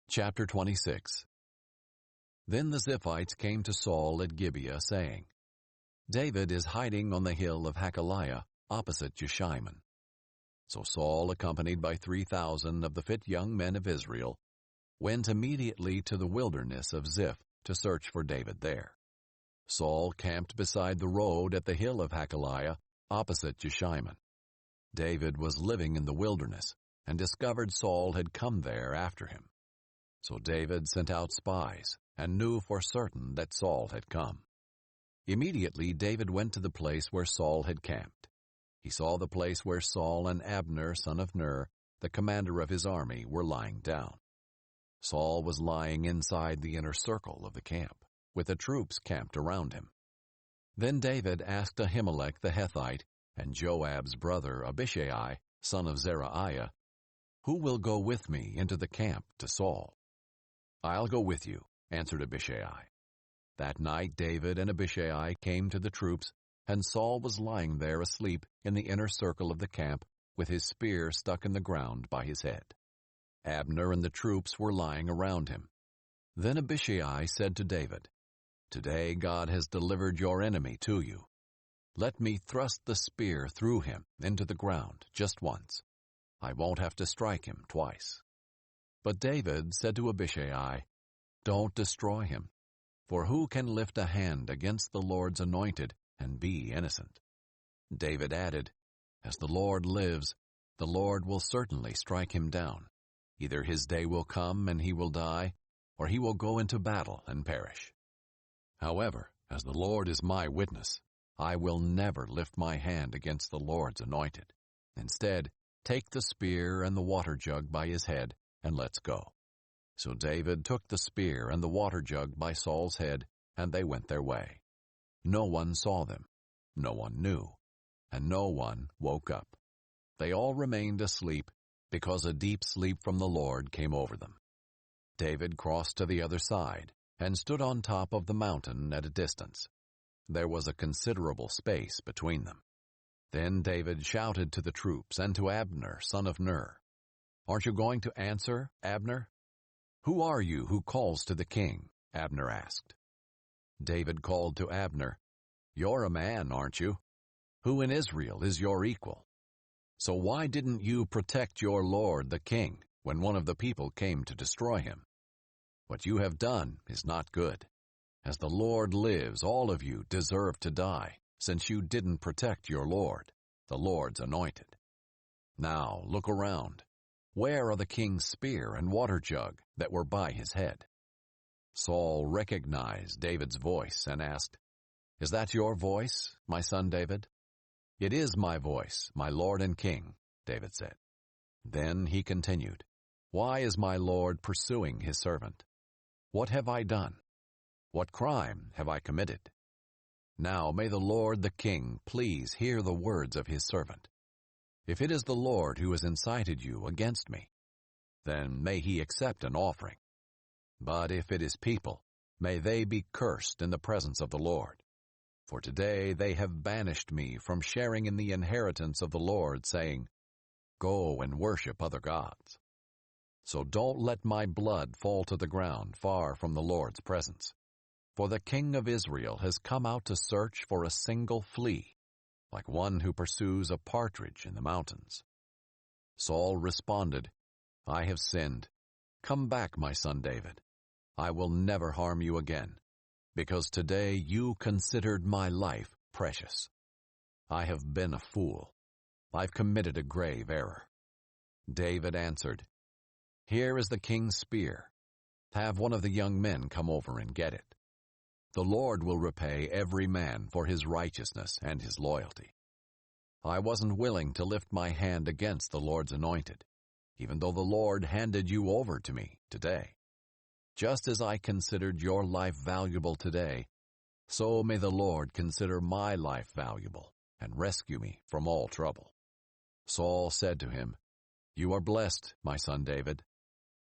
Chapter 26. Then the Ziphites came to Saul at Gibeah, saying, David is hiding on the hill of Hakaliah, opposite Jeshimon. So Saul, accompanied by 3,000 of the fit young men of Israel, went immediately to the wilderness of Ziph to search for David there. Saul camped beside the road at the hill of Hakaliah, opposite Jeshimon. David was living in the wilderness, and discovered Saul had come there after him. So David sent out spies, and knew for certain that Saul had come. Immediately David went to the place where Saul had camped. He saw the place where Saul and Abner, son of Ner, the commander of his army, were lying down. Saul was lying inside the inner circle of the camp, with the troops camped around him. Then David asked Ahimelech the Hethite and Joab's brother Abishai, son of Zeruiah, "Who will go with me into the camp to Saul?" "I'll go with you," answered Abishai. That night David and Abishai came to the troops, and Saul was lying there asleep in the inner circle of the camp, with his spear stuck in the ground by his head. Abner and the troops were lying around him. Then Abishai said to David, "Today God has delivered your enemy to you. Let me thrust the spear through him into the ground just once. I won't have to strike him twice." But David said to Abishai, "Don't destroy him, for who can lift a hand against the Lord's anointed and be innocent?" David added, "As the Lord lives, the Lord will certainly strike him down. Either his day will come and he will die, or he will go into battle and perish. However, as the Lord is my witness, I will never lift my hand against the Lord's anointed. Instead, take the spear and the water jug by his head, and let's go." So David took the spear and the water jug by Saul's head, and they went their way. No one saw them, no one knew, and no one woke up. They all remained asleep, because a deep sleep from the Lord came over them. David crossed to the other side, and stood on top of the mountain at a distance. There was a considerable space between them. Then David shouted to the troops and to Abner, son of Ner, "Aren't you going to answer, Abner?" "Who are you who calls to the king?" Abner asked. David called to Abner, "You're a man, aren't you? Who in Israel is your equal? So why didn't you protect your lord the king when one of the people came to destroy him? What you have done is not good. As the Lord lives, all of you deserve to die, since you didn't protect your lord, the Lord's anointed. Now look around. Where are the king's spear and water jug that were by his head?" Saul recognized David's voice and asked, "Is that your voice, my son David?" "It is my voice, my lord and king," David said. Then he continued, "Why is my lord pursuing his servant? What have I done? What crime have I committed? Now may the Lord the king please hear the words of his servant. If it is the Lord who has incited you against me, then may he accept an offering. But if it is people, may they be cursed in the presence of the Lord. For today they have banished me from sharing in the inheritance of the Lord, saying, 'Go and worship other gods.' So don't let my blood fall to the ground far from the Lord's presence. For the king of Israel has come out to search for a single flea, like one who pursues a partridge in the mountains." Saul responded, "I have sinned. Come back, my son David. I will never harm you again, because today you considered my life precious. I have been a fool. I've committed a grave error." David answered, "Here is the king's spear. Have one of the young men come over and get it. The Lord will repay every man for his righteousness and his loyalty. I wasn't willing to lift my hand against the Lord's anointed, even though the Lord handed you over to me today. Just as I considered your life valuable today, so may the Lord consider my life valuable and rescue me from all trouble." Saul said to him, "You are blessed, my son David.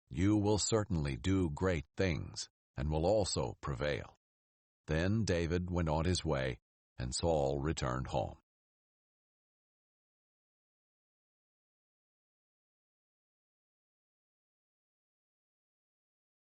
You will certainly do great things and will also prevail." Then David went on his way, and Saul returned home.